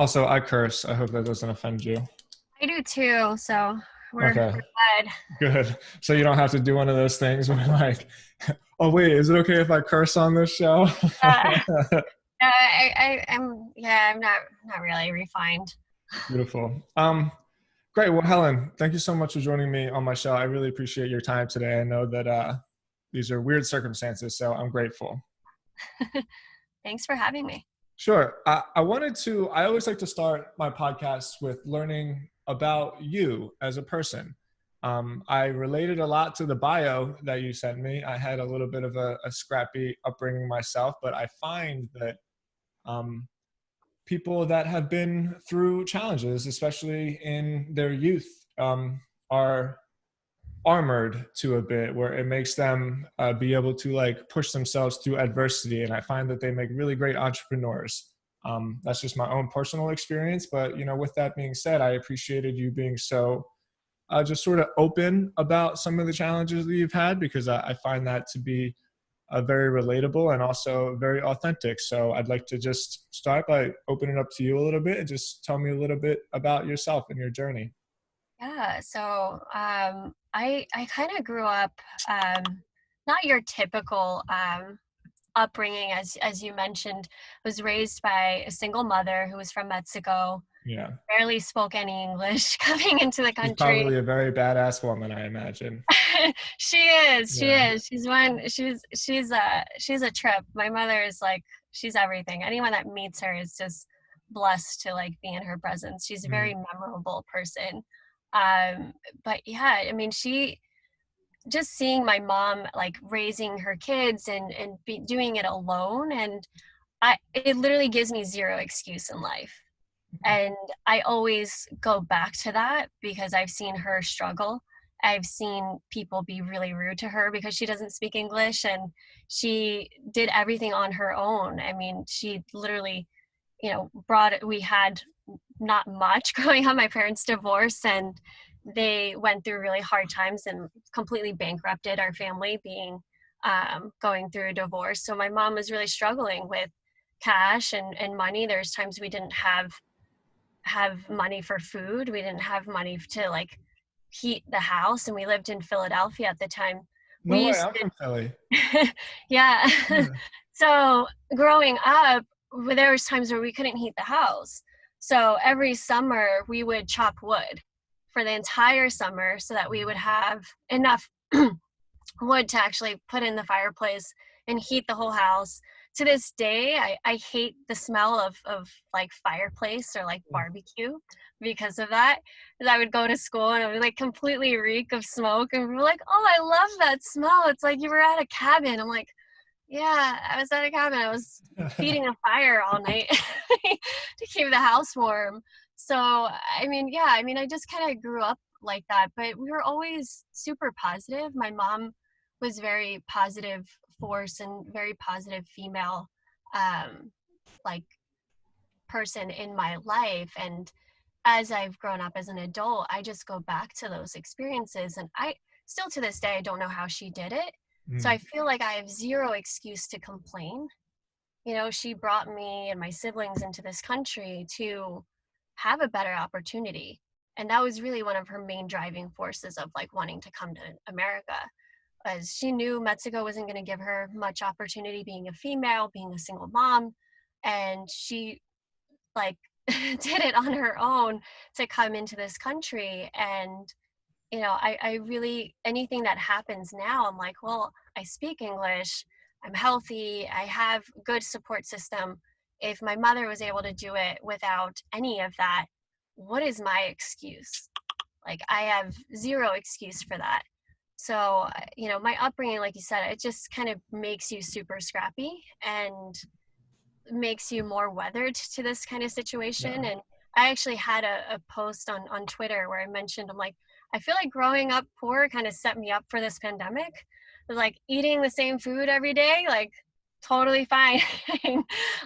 Also, I curse. I hope that doesn't offend you. I do too, so we're Okay, good. good. So you don't have to do one of those things where like, oh wait, is it okay if I curse on this show? Uh, I'm not really refined. Beautiful. Great. Well, Helen, thank you so much for joining me on my show. I really appreciate your time today. I know that these are weird circumstances, so I'm grateful. Thanks for having me. Sure. I always like to start my podcast with learning about you as a person. I related a lot to the bio that you sent me. I had a little bit of a scrappy upbringing myself, but I find that um, people that have been through challenges, especially in their youth, are armored to a bit where it makes them be able to like push themselves through adversity, and I find that they make really great entrepreneurs. That's just my own personal experience, but with that being said, I appreciated you being so just sort of open about some of the challenges that you've had, because I find that to be very relatable and also very authentic. So I'd like to just start by opening up to you a little bit and just tell me a little bit about yourself and your journey. Yeah, so I kind of grew up not your typical upbringing, as you mentioned. Was raised by a single mother who was from Mexico, Yeah. barely spoke any English coming into the She's country. probably a very badass woman, I imagine. She is. She Yeah. is. She's a trip. My mother is like, she's everything. Anyone that meets her is just blessed to like be in her presence. She's a Mm. very memorable person. Um, but yeah, I mean, she just seeing my mom like raising her kids and doing it alone, and it literally gives me zero excuse in life. And I always go back to that because I've seen her struggle. I've seen people be really rude to her because she doesn't speak English, and she did everything on her own. I mean, she literally, brought it. We had not much growing up. My parents divorced, and they went through really hard times and completely bankrupted our family, being going through a divorce. So my mom was really struggling with cash and money. There's times we didn't have money for food. We didn't have money to like heat the house, and we lived in Philadelphia at the time. We No way, used I'm from Philly. to, yeah. Yeah. So growing up, there was times where we couldn't heat the house. So every summer we would chop wood for the entire summer so that we would have enough wood to actually put in the fireplace and heat the whole house. To this day, I hate the smell of like fireplace or like barbecue because of that. Because I would go to school and it would like completely reek of smoke, and we were like, "Oh, I love that smell. It's like you were at a cabin." I'm like, "Yeah, I was at a cabin. I was feeding a fire all night to keep the house warm." So, I mean, yeah, I mean, I just kind of grew up like that, but we were always super positive. My mom was very positive force and very positive female um like person in my life. And as I've grown up as an adult, I just go back to those experiences, and I still to this day I don't know how she did it. So I Mm. feel like I have zero excuse to complain. She brought me and my siblings into this country to have a better opportunity, and that was really one of her main driving forces of like wanting to come to America, as she knew Mexico wasn't going to give her much opportunity being a female, being a single mom. And she like did it on her own to come into this country. And, I really, anything that happens now, I'm like, well, I speak English, I'm healthy, I have good support system. If my mother was able to do it without any of that, what is my excuse? Like, I have zero excuse for that. So, my upbringing, like you said, it just kind of makes you super scrappy and makes you more weathered to this kind of Yeah. situation. And I actually had a post on Twitter where I mentioned, I'm like, I feel like growing up poor kind of set me up for this pandemic. It was like eating the same food every day, like totally fine.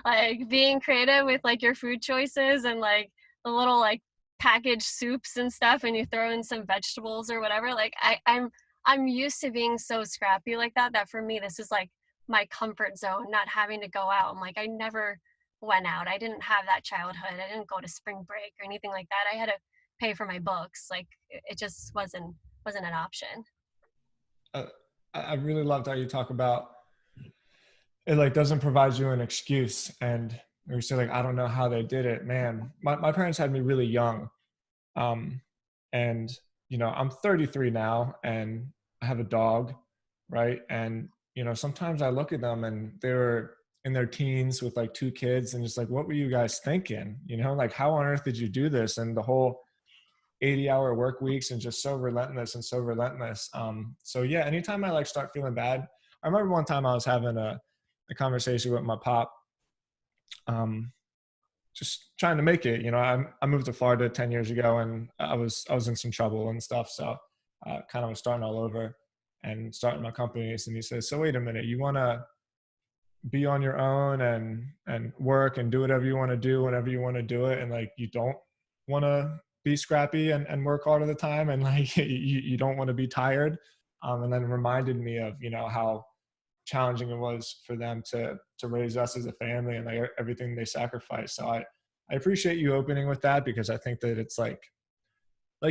Like being creative with like your food choices and like the little like packaged soups and stuff, and you throw in some vegetables or whatever. Like I'm used to being so scrappy like that for me this is like my comfort zone, not having to go out. I'm like, I never went out. I didn't have that childhood. I didn't go to spring break or anything like that. I had to pay for my books. Like it just wasn't an option. uh, I really loved how you talk about it, like doesn't provide you an excuse. And you say like, I don't know how they did it. Man, my parents had me really young. Um, and you know, I'm 33 now and I have a dog, right? And you know, sometimes I look at them and they were in their teens with like two kids and just like, what were you guys thinking? You know, like how on earth did you do this? And the whole 80-hour work weeks and just so relentless and so relentless. So yeah, anytime I like start feeling bad, I remember one time I was having a conversation with my pop, um, just trying to make it. You know, I moved to Florida 10 years ago and I was in some trouble and stuff. So kind of was starting all over and starting my companies. And he says, so wait a minute, you want to be on your own and work and do whatever you want to do whenever you want to do it, and like you don't want to be scrappy and work hard all the time, and like you don't want to be tired. And then reminded me of, you know, how challenging it was for them to raise us as a family and like everything they sacrificed. So I appreciate you opening with that, because I think that it's like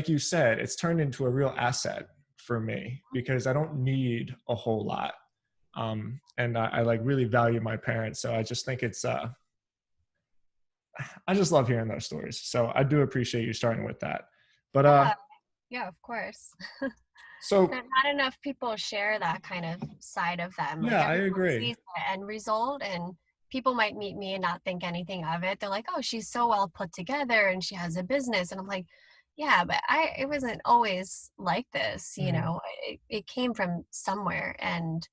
you said, it's turned into a real asset for me because I don't need a whole lot. And I like really value my parents. So I just think it's, I just love hearing those stories. So I do appreciate you starting with that. But, Yeah, yeah, of course. so Not enough people share that kind of side of them. Like yeah, I everyone agree. sees the end result, and people might meet me and not think anything of it. They're like, "Oh, she's so well put together and she has a business." And I'm like, "Yeah, but it wasn't always like this, you Mhm. know. It came from somewhere." And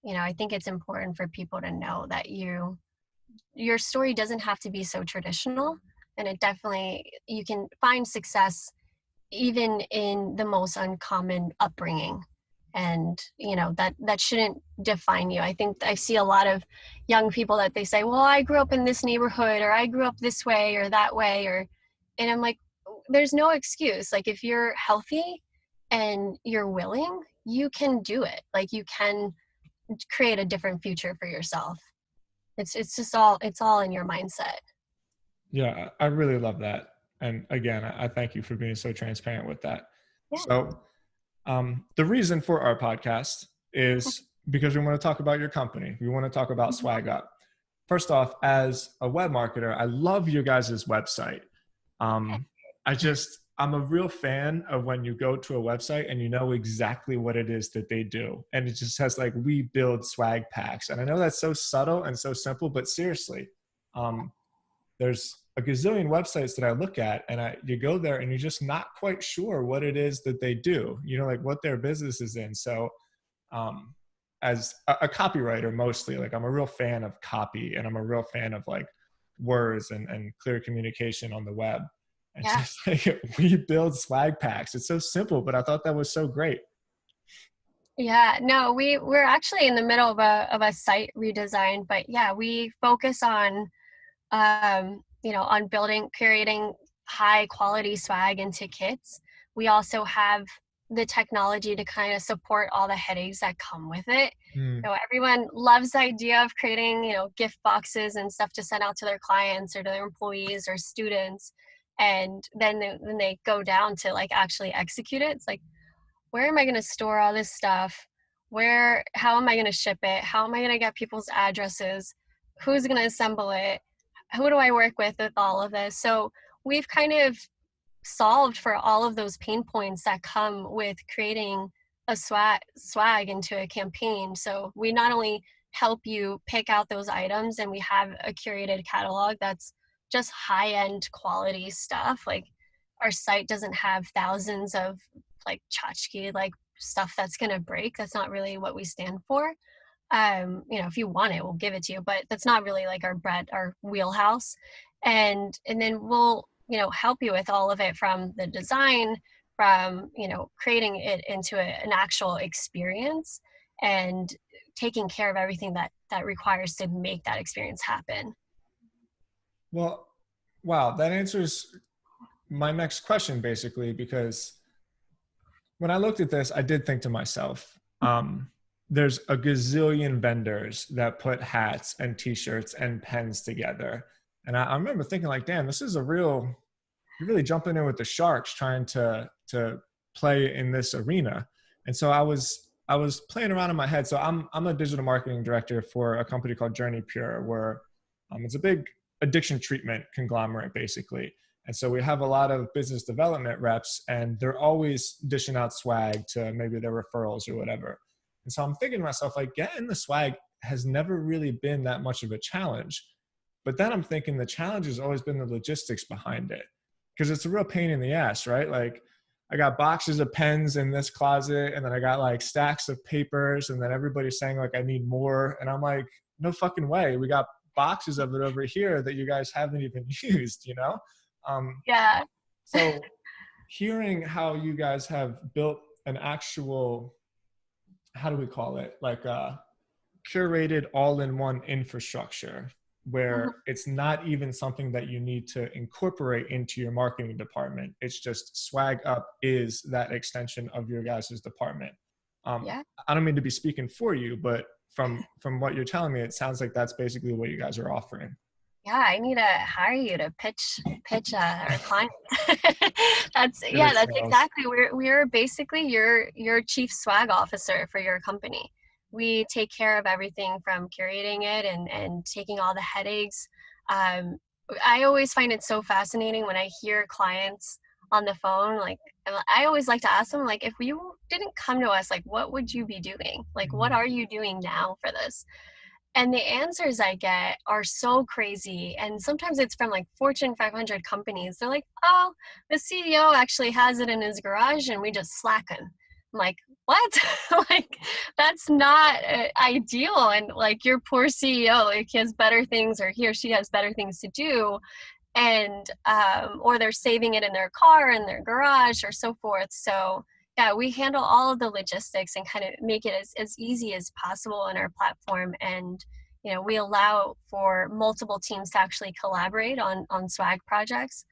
I think it's important for people to know that your story doesn't have to be so traditional, and it definitely you can find success even in the most uncommon upbringing, and that shouldn't define you. I think I see a lot of young people that they say, well, I grew up in this neighborhood, or I grew up this way or that way, and I'm like, there's no excuse. Like if you're healthy and you're willing, you can do it. Like you can create a different future for yourself. It's all in your mindset. Yeah, I really love that. And again, I thank you for being so transparent with that. Yeah. So, the reason for our podcast is because we want to talk about your company. We want to talk about SwagUp. First off, as a web marketer, I love your guys' website. Um, I'm a real fan of when you go to a website and you know exactly what it is that they do. And it just has like, we build swag packs. And I know that's so subtle and so simple, but seriously, um, there's a gazillion websites that I look at and you go there and you're just not quite sure what it is that they do, you know, like what their business is in. So um, as a copywriter, mostly like I'm a real fan of copy and I'm a real fan of like words and clear communication on the web. And Yeah. just like we build swag packs. It's so simple, but I thought that was so great. Yeah, no, we're actually in the middle of a site redesign, but yeah, we focus on building, creating high quality swag into kits. We also have the technology to kind of support all the headaches that come with it. Mm. Everyone loves the idea of creating, gift boxes and stuff to send out to their clients or to their employees or students. And then when they go down to like actually execute it, it's like, where am I going to store all this stuff? How am I going to ship it? How am I going to get people's addresses? Who's going to assemble it? Who do I work with all of this? So we've kind of solved for all of those pain points that come with creating a swag into a campaign. So we not only help you pick out those items, and we have a curated catalog that's just high-end quality stuff. Like our site doesn't have thousands of like tchotchke like stuff that's going to break. That's not really what we stand for. If you want it, we'll give it to you, but that's not really like our wheelhouse. And then we'll, help you with all of it, from the design, from, creating it into an actual experience, and taking care of everything that requires to make that experience happen. Well, wow, that answers my next question basically, because when I looked at this, I did think to myself, there's a gazillion vendors that put hats and t-shirts and pens together. And I remember thinking like, damn, this is you're really jumping in with the sharks trying to play in this arena. And so I was playing around in my head. So I'm a digital marketing director for a company called Journey Pure, where it's a big addiction treatment conglomerate basically. And so we have a lot of business development reps, and they're always dishing out swag to maybe their referrals or whatever. And so I'm thinking to myself, like, getting the swag has never really been that much of a challenge. But then I'm thinking the challenge has always been the logistics behind it, because it's a real pain in the ass, right? Like, I got boxes of pens in this closet, and then I got like stacks of papers, and then everybody's saying like I need more. And I'm like, no fucking way. We got boxes of it over here that you guys haven't even used, you know? Yeah. So hearing how you guys have built an actual, how do we call it? Like a curated all-in-one infrastructure Mhm. where it's not even something that you need to incorporate into your marketing department. It's just SwagUp is that extension of your guys' department. Yeah. I don't mean to be speaking for you, but from what you're telling me, it sounds like that's basically what you guys are offering. Yeah, I need to hire you to pitch our clients. That's Good yeah, at that's sales. exactly, we're basically your chief swag officer for your company. We take care of everything from curating it and taking all the headaches. Um, I always find it so fascinating when I hear clients on the phone. Like, I always like to ask them, like, if you didn't come to us, like, what would you be doing? Like, what Mhm. are you doing now for this? And the answers I get are so crazy. And sometimes it's from like Fortune 500 companies. They're like, oh, the CEO actually has it in his garage and we just slacken. I'm like, what? Like, that's not ideal. And like, your poor CEO, like, he has better things, or he or she has better things to do. And, or they're saving it in their car, in their garage, or so forth. So, yeah, we handle all of the logistics and kind of make it as easy as possible in our platform. And, we allow for multiple teams to actually collaborate on swag projects.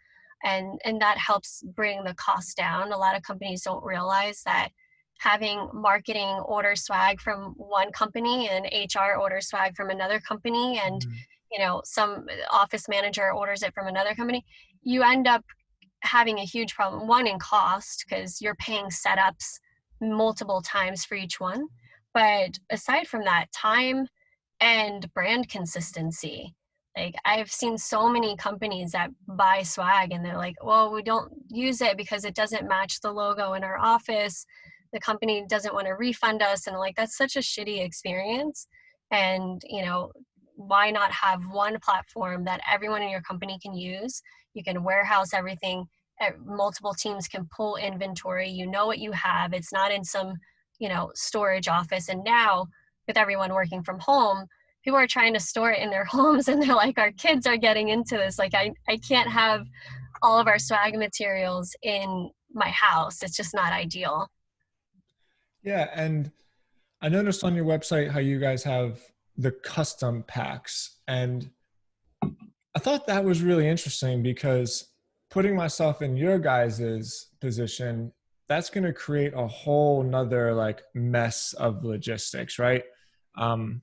And that helps bring the cost down. A lot of companies don't realize that having marketing order swag from one company and HR order swag from another company, and Mhm. some office manager orders it from another company, you end up having a huge problem, one, in cost, because you're paying setups multiple times for each one. But aside from that, time and brand consistency. Like, I've seen so many companies that buy swag and they're like, well, we don't use it because it doesn't match the logo in our office. The company doesn't want to refund us. And like, that's such a shitty experience. And, why not have one platform that everyone in your company can use? You can warehouse everything. Multiple teams can pull inventory. You know what you have. It's not in some, storage office. And now, with everyone working from home, people are trying to store it in their homes, and they're like, our kids are getting into this. Like, I can't have all of our swag materials in my house. It's just not ideal. Yeah, and I noticed on your website how you guys have the custom packs. And I thought that was really interesting because putting myself in your guys's position, that's going to create a whole nother like mess of logistics, right? Um,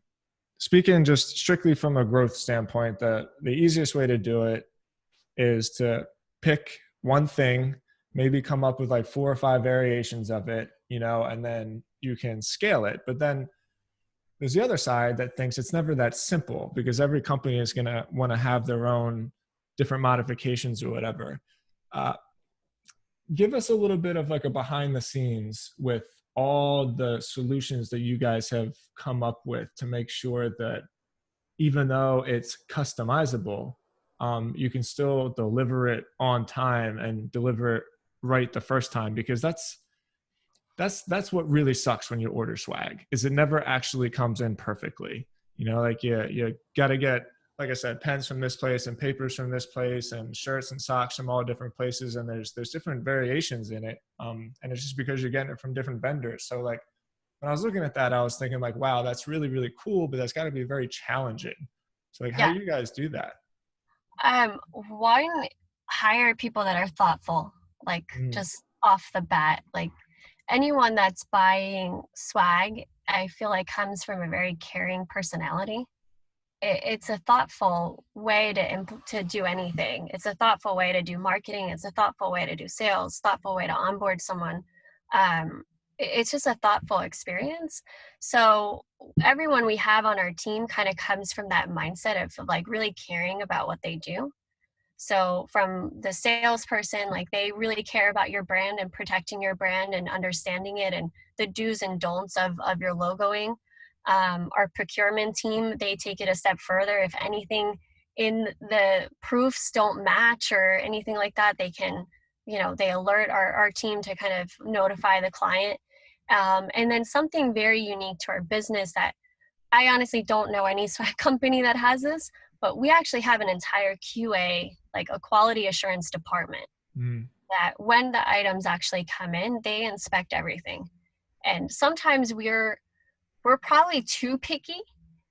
Speaking just strictly from a growth standpoint, the easiest way to do it is to pick one thing, maybe come up with like 4 or 5 variations of it, and then you can scale it. But then there's the other side that thinks it's never that simple, because every company is going to want to have their own different modifications or whatever. Uh, Give us a little bit of like a behind the scenes with all the solutions that you guys have come up with to make sure that even though it's customizable, you can still deliver it on time and deliver it right the first time, because that's what really sucks when you order swag, is it never actually comes in perfectly. Like you got to get, like I said, pens from this place and papers from this place and shirts and socks from all different places, and there's different variations in it, and it's just because you're getting it from different vendors. So like, when I was looking at that, I was thinking like, wow, that's really, really cool, but that's got to be very challenging. So like, how do Yeah. you guys do that? One, hire people that are thoughtful, like, Mm. just off the bat. Like, anyone that's buying swag, I feel like, comes from a very caring personality. it's a thoughtful way to do anything. It's a thoughtful way to do marketing. It's a thoughtful way to do sales, thoughtful way to onboard someone. It's just a thoughtful experience. So everyone we have on our team kind of comes from that mindset of like really caring about what they do. So from the salesperson, like they really care about your brand and protecting your brand and understanding it and the do's and don'ts of your logoing. Our procurement team, they take it a step further. If anything in the proofs don't match or anything like that, they can, they alert our team to kind of notify the client. And then something very unique to our business that I honestly don't know any swag company that has this, but we actually have an entire QA, like a quality assurance department, that when the items actually come in, they inspect everything. And sometimes we're probably too picky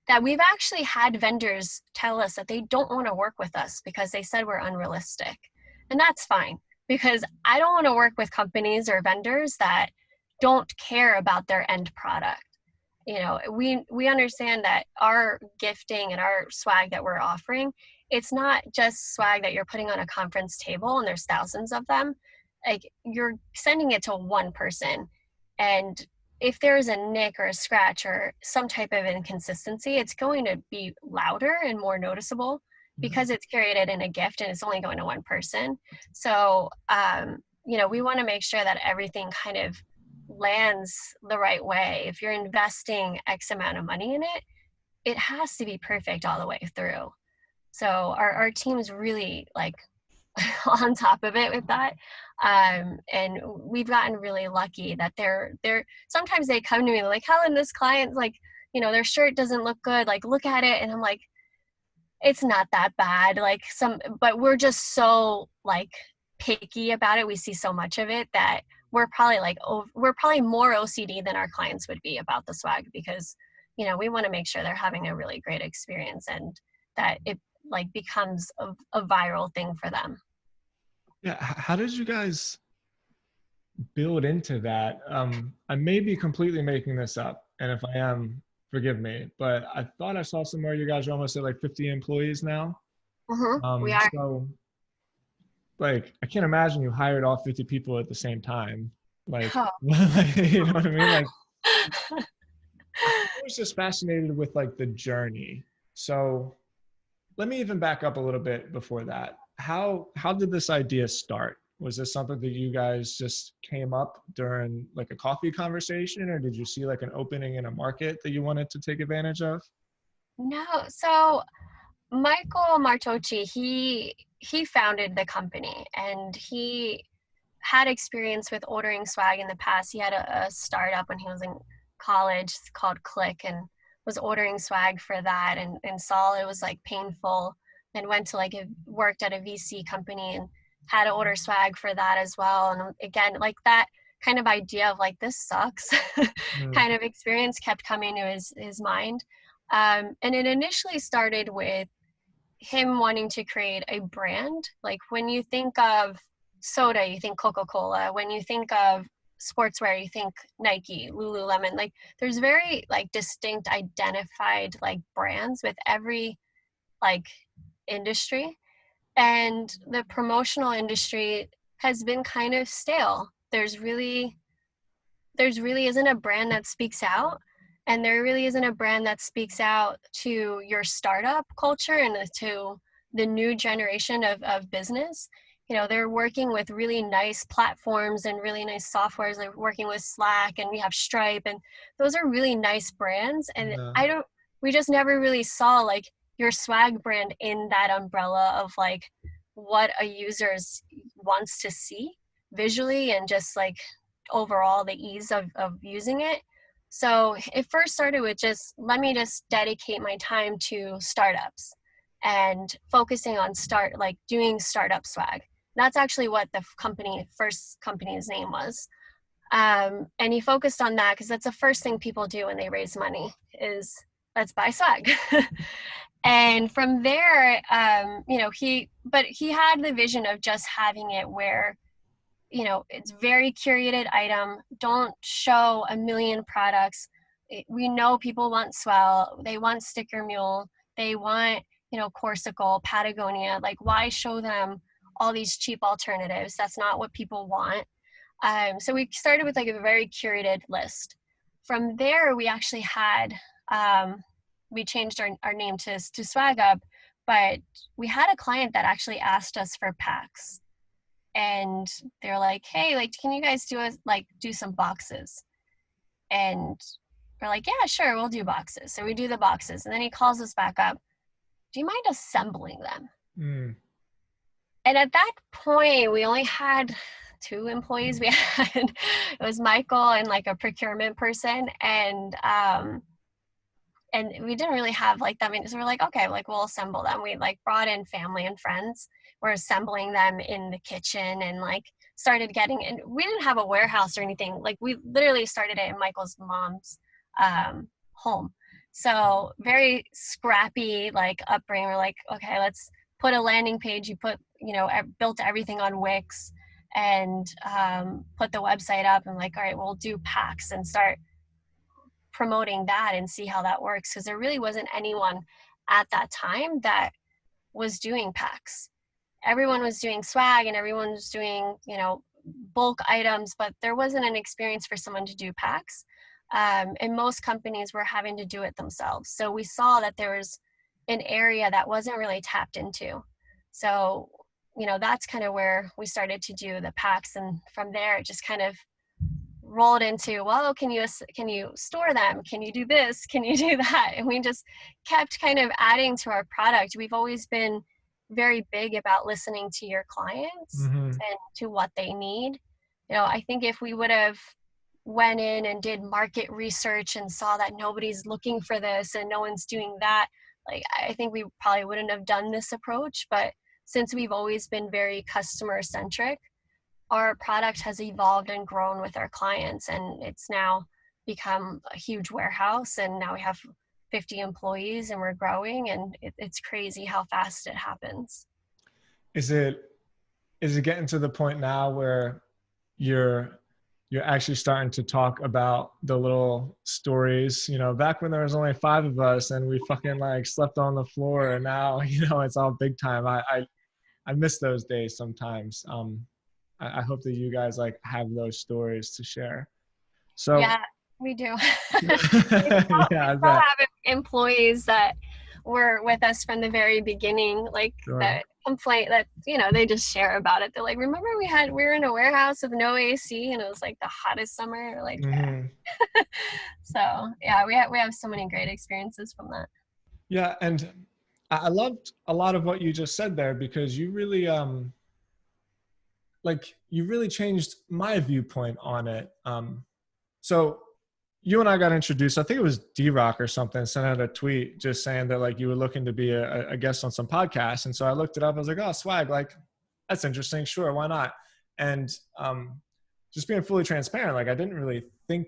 that we've actually had vendors tell us that they don't want to work with us because they said we're unrealistic. And that's fine, because I don't want to work with companies or vendors that don't care about their end product. We understand that our gifting and our swag that we're offering, it's not just swag that you're putting on a conference table and there's thousands of them. Like, you're sending it to one person, and if there's a nick or a scratch or some type of inconsistency, it's going to be louder and more noticeable because it's curated in a gift and it's only going to one person. So we want to make sure that everything kind of lands the right way. If you're investing X amount of money in it, it has to be perfect all the way through. So our team's really like on top of it with that. And we've gotten really lucky that they're sometimes they come to me like, Helen, this client's like, their shirt doesn't look good. Like, look at it. And I'm like, it's not that bad. But we're just so like picky about it. We see so much of it that we're probably more OCD than our clients would be about the swag, because, we want to make sure they're having a really great experience and that it like becomes a viral thing for them. Yeah. How did you guys build into that? I may be completely making this up, and if I am, forgive me, but I thought I saw somewhere you guys are almost at like 50 employees now. We are. So like, I can't imagine you hired all 50 people at the same time. Like, Oh. you know what I mean? Like, I was just fascinated with like the journey. So let me even back up a little bit before that. How did this idea start? Was this something that you guys just came up during like a coffee conversation, or did you see like an opening in a market that you wanted to take advantage of? No. So Michael Martocci, he founded the company, and he had experience with ordering swag in the past. He had a startup when he was in college called Click, and was ordering swag for that, and saw it was like painful, and went to worked at a VC company and had to order swag for that as well. And again, like that kind of idea of like, this sucks kind of experience kept coming to his mind. And it initially started with him wanting to create a brand. Like, when you think of soda, you think Coca-Cola. When you think of sportswear, you think Nike, Lululemon. Like, there's very like distinct identified like brands with every like industry, and the promotional industry has been kind of stale. There's really isn't a brand that speaks out, and there really isn't a brand that speaks out to your startup culture and to the new generation of business. They're working with really nice platforms and really nice softwares. They're working with Slack, and we have Stripe, and those are really nice brands. And we just never really saw like your swag brand in that umbrella of like what a user wants to see visually and just like overall the ease of using it. So it first started with let me just dedicate my time to startups and focusing on doing startup swag. That's actually what the first company's name was. And he focused on that because that's the first thing people do when they raise money is, let's buy swag. And from there, he had the vision of just having it where, it's very curated item. Don't show a million products. We know people want swell. They want sticker mule. They want, Corsical, Patagonia. Like, why show them all these cheap alternatives? That's not what people want. So we started with like a very curated list. From there, we actually had, we changed our name to SwagUp, but we had a client that actually asked us for packs. And they're like, hey, like, can you guys do some boxes? And we're like, yeah, sure, we'll do boxes. So we do the boxes. And then he calls us back up. Do you mind assembling them? Mm. And at that point, we only had 2 employees. We had, it was Michael and like a procurement person. And we didn't really have like that many. So we're like, okay, like we'll assemble them. We like brought in family and friends. We're assembling them in the kitchen and like started getting, and we didn't have a warehouse or anything. Like we literally started it in Michael's mom's home. So very scrappy, like upbringing. We're like, okay, let's put a landing page. You put, built everything on Wix and put the website up and like, all right, we'll do packs and start promoting that and see how that works. Because there really wasn't anyone at that time that was doing packs. Everyone was doing swag and everyone was doing, bulk items, but there wasn't an experience for someone to do packs. And most companies were having to do it themselves. So we saw that there was an area that wasn't really tapped into. So, that's kind of where we started to do the packs. And from there, it just kind of rolled into, well, can you store them? Can you do this? Can you do that? And we just kept kind of adding to our product. We've always been very big about listening to your clients and to what they need. I think if we would have went in and did market research and saw that nobody's looking for this and no one's doing that, like I think we probably wouldn't have done this approach. But since we've always been very customer centric, our product has evolved and grown with our clients, and it's now become a huge warehouse, and now we have 50 employees and we're growing, and it's crazy how fast it happens. Is it getting to the point now where you're actually starting to talk about the little stories, back when there was only 5 of us and we fucking like slept on the floor, and now, it's all big time. I miss those days sometimes. I hope that you guys like have those stories to share. So yeah, we do. Yeah, we all have employees that were with us from the very beginning, like sure. That complaint that they just share about it. They're like, remember we were in a warehouse with no AC and it was like the hottest summer. Like, yeah. So yeah, we have so many great experiences from that. Yeah, and I loved a lot of what you just said there, because you really you really changed my viewpoint on it. So you and I got introduced, I think it was D-Rock or something, sent out a tweet just saying that like you were looking to be a guest on some podcast. And so I looked it up. I was like, oh, swag, like that's interesting. Sure, why not? And just being fully transparent, like I didn't really think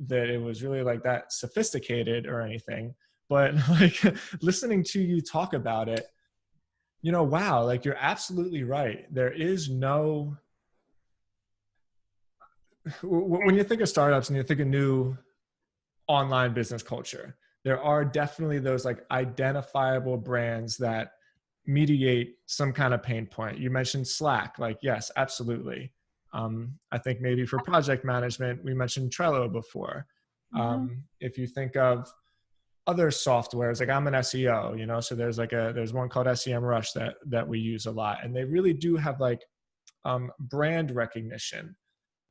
that it was really like that sophisticated or anything. But like listening to you talk about it, wow, like you're absolutely right. There is no, when you think of startups and you think of new online business culture, there are definitely those like identifiable brands that mediate some kind of pain point. You mentioned Slack, like, yes, absolutely. I think maybe for project management, we mentioned Trello before. If you think of other softwares, like I'm an SEO, so there's one called SEMrush that we use a lot, and they really do have like brand recognition.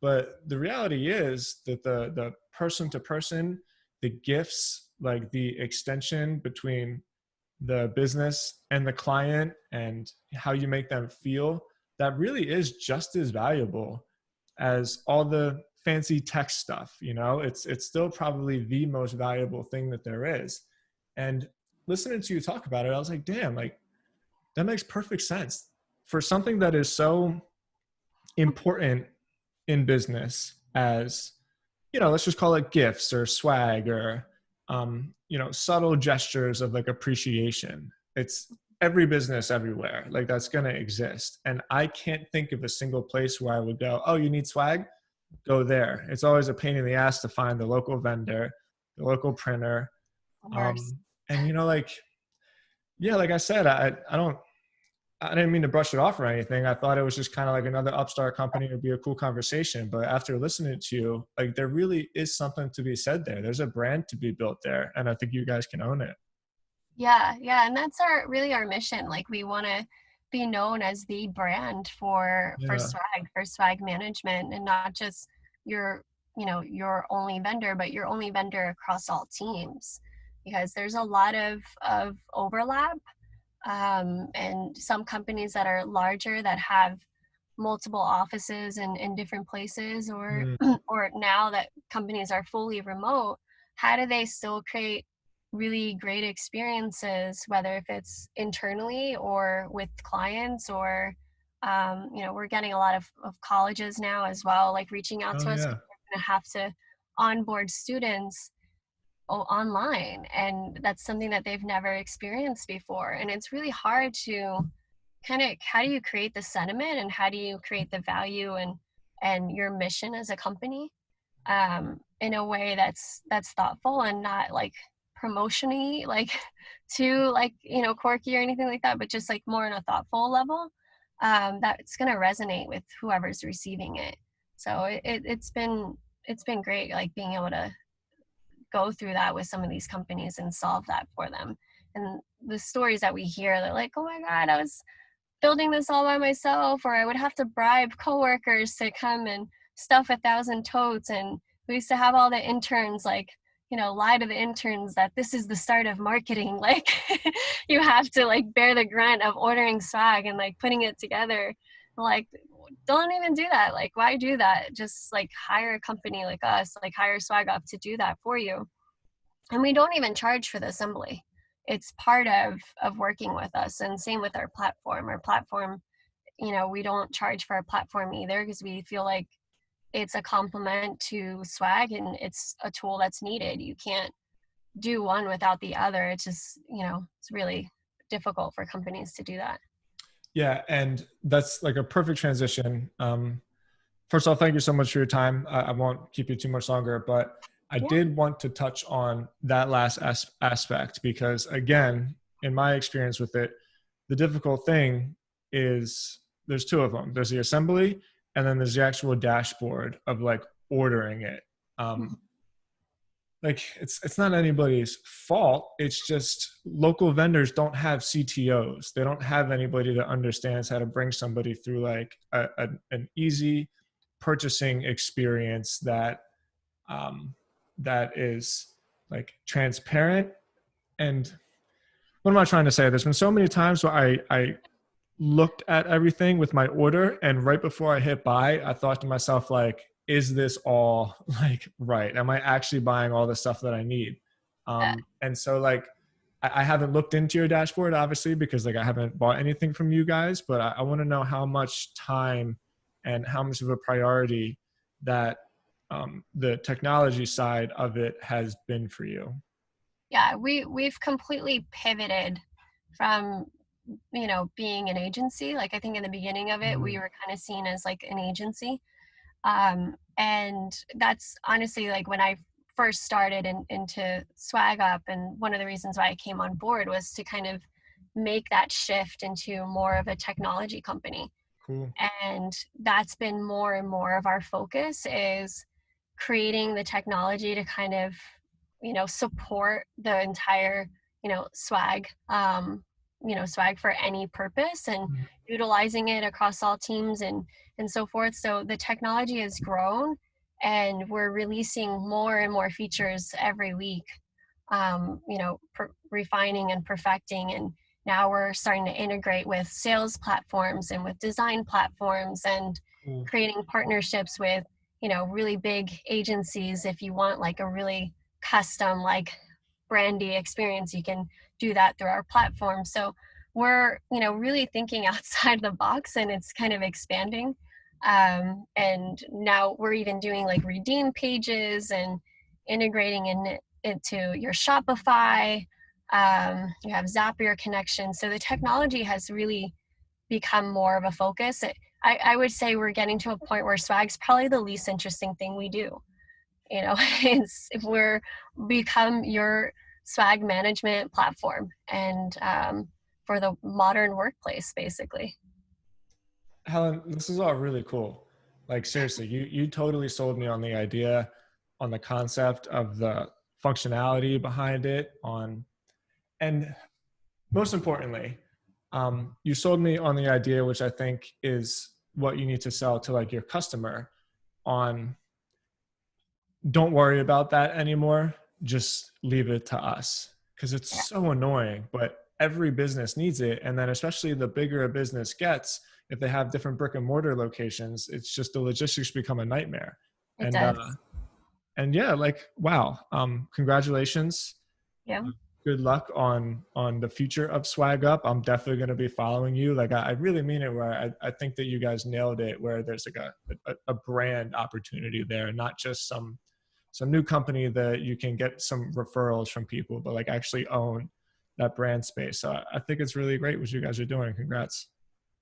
But the reality is that the person to person, the gifts, like the extension between the business and the client and how you make them feel, that really is just as valuable as all the fancy tech stuff. It's still probably the most valuable thing that there is. And listening to you talk about it, I was like, damn, like that makes perfect sense for something that is so important in business as, let's just call it gifts or swag or, subtle gestures of like appreciation. It's every business everywhere. Like that's going to exist. And I can't think of a single place where I would go, oh, you need swag? Go there. It's always a pain in the ass to find the local vendor, the local printer. And like Yeah, like I said, I didn't mean to brush it off or anything. I thought it was just kind of like another upstart company. It would be a cool conversation. But after listening to you, like there really is something to be said there. There's a brand to be built there. And I think you guys can own it. Yeah, yeah, and that's our mission. Like we want to be known as the brand Yeah. for swag management, and not just your your only vendor, but your only vendor across all teams, because there's a lot of overlap, and some companies that are larger that have multiple offices in different places, or Mm. or now that companies are fully remote, how do they still create really great experiences, whether if it's internally or with clients, or we're getting a lot of colleges now as well, like reaching out Oh to us yeah. because we're going to have to onboard students online, and that's something that they've never experienced before, and it's really hard to kind of, how do you create the sentiment, and how do you create the value and your mission as a company, in a way that's thoughtful and not like promotiony, like too like quirky or anything like that, but just like more on a thoughtful level, that's going to resonate with whoever's receiving it. So it's been great, like being able to go through that with some of these companies and solve that for them. And the stories that we hear, they're like, oh my God, I was building this all by myself, or I would have to bribe coworkers to come and stuff 1,000 totes. And we used to have all the interns like, lie to the interns that this is the start of marketing. Like you have to like bear the grunt of ordering swag and like putting it together. Like, don't even do that. Like, why do that? Just like hire a company like us, like hire SwagUp to do that for you. And we don't even charge for the assembly. It's part of working with us. And same with our platform. Our platform, we don't charge for our platform either, because we feel like it's a complement to swag, and it's a tool that's needed. You can't do one without the other. It's just, it's really difficult for companies to do that. Yeah. And that's like a perfect transition. First of all, thank you so much for your time. I won't keep you too much longer, but I Yeah. did want to touch on that last aspect because, again, in my experience with it, the difficult thing is there's two of them. There's the assembly, and then there's the actual dashboard of like ordering it. Um, like it's not anybody's fault. It's just local vendors don't have CTOs. They don't have anybody that understands how to bring somebody through like an easy purchasing experience that that is like transparent. And what am I trying to say? There's been so many times where I looked at everything with my order, and right before I hit buy, I thought to myself like, is this all like right? Am I actually buying all the stuff that I need? And so like I haven't looked into your dashboard obviously because like I haven't bought anything from you guys, but I want to know how much time and how much of a priority that the technology side of it has been for you. Yeah, we've completely pivoted from being an agency. Like I think in the beginning of it, we Mm, were kind of seen as like an agency. And that's honestly like when I first started into SwagUp, and one of the reasons why I came on board was to kind of make that shift into more of a technology company. cool. And that's been more and more of our focus, is creating the technology to kind of support the entire swag, swag for any purpose, and Mm, utilizing it across all teams and so forth. So the technology has grown, and we're releasing more and more features every week, refining and perfecting. And now we're starting to integrate with sales platforms and with design platforms, and cool. creating partnerships with really big agencies. If you want like a really custom like brandy experience, you can do that through our platform. So we're really thinking outside the box, and it's kind of expanding. And now we're even doing like redeem pages and integrating into your Shopify. You have Zapier connection, so the technology has really become more of a focus. I would say we're getting to a point where swag's probably the least interesting thing we do. It's, if we're become your swag management platform and for the modern workplace, basically. Helen, this is all really cool. Like seriously, you totally sold me on the idea, on the concept of the functionality behind it, on and most importantly, you sold me on the idea, which I think is what you need to sell to like your customer on don't worry about that anymore. Just leave it to us because it's Yeah, so annoying, but every business needs it. And then especially the bigger a business gets, if they have different brick and mortar locations, it's just the logistics become a nightmare. it And, does. and yeah, like, wow. Congratulations. Yeah. Good luck on the future of SwagUp. I'm definitely going to be following you. Like I really mean it where I think that you guys nailed it where there's like a brand opportunity there, not just some new company that you can get some referrals from people, but like actually own that brand space. So I think it's really great what you guys are doing. Congrats.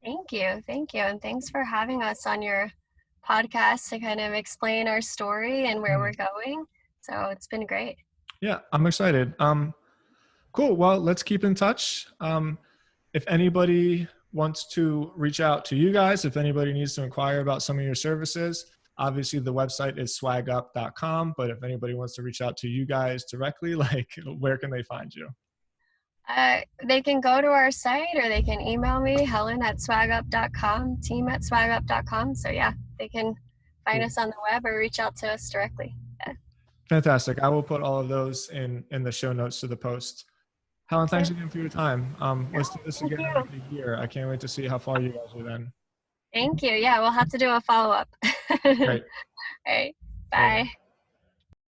Thank you. Thank you. And thanks for having us on your podcast to kind of explain our story and where we're going. So it's been great. Yeah, I'm excited. Cool. Well, let's keep in touch. If anybody wants to reach out to you guys, if anybody needs to inquire about some of your services, obviously the website is swagup.com. But if anybody wants to reach out to you guys directly, like where can they find you? They can go to our site or they can email me, helen@swagup.com, team@swagup.com. So yeah, they can find Cool. us on the web or reach out to us directly. Yeah. Fantastic. I will put all of those in the show notes to the post. Helen, thanks Okay. again for your time. Let's do this Thank again in you. like a year. I can't wait to see how far you guys are then. Thank you. Yeah, we'll have to do a follow-up. All Great. right. Later. Bye.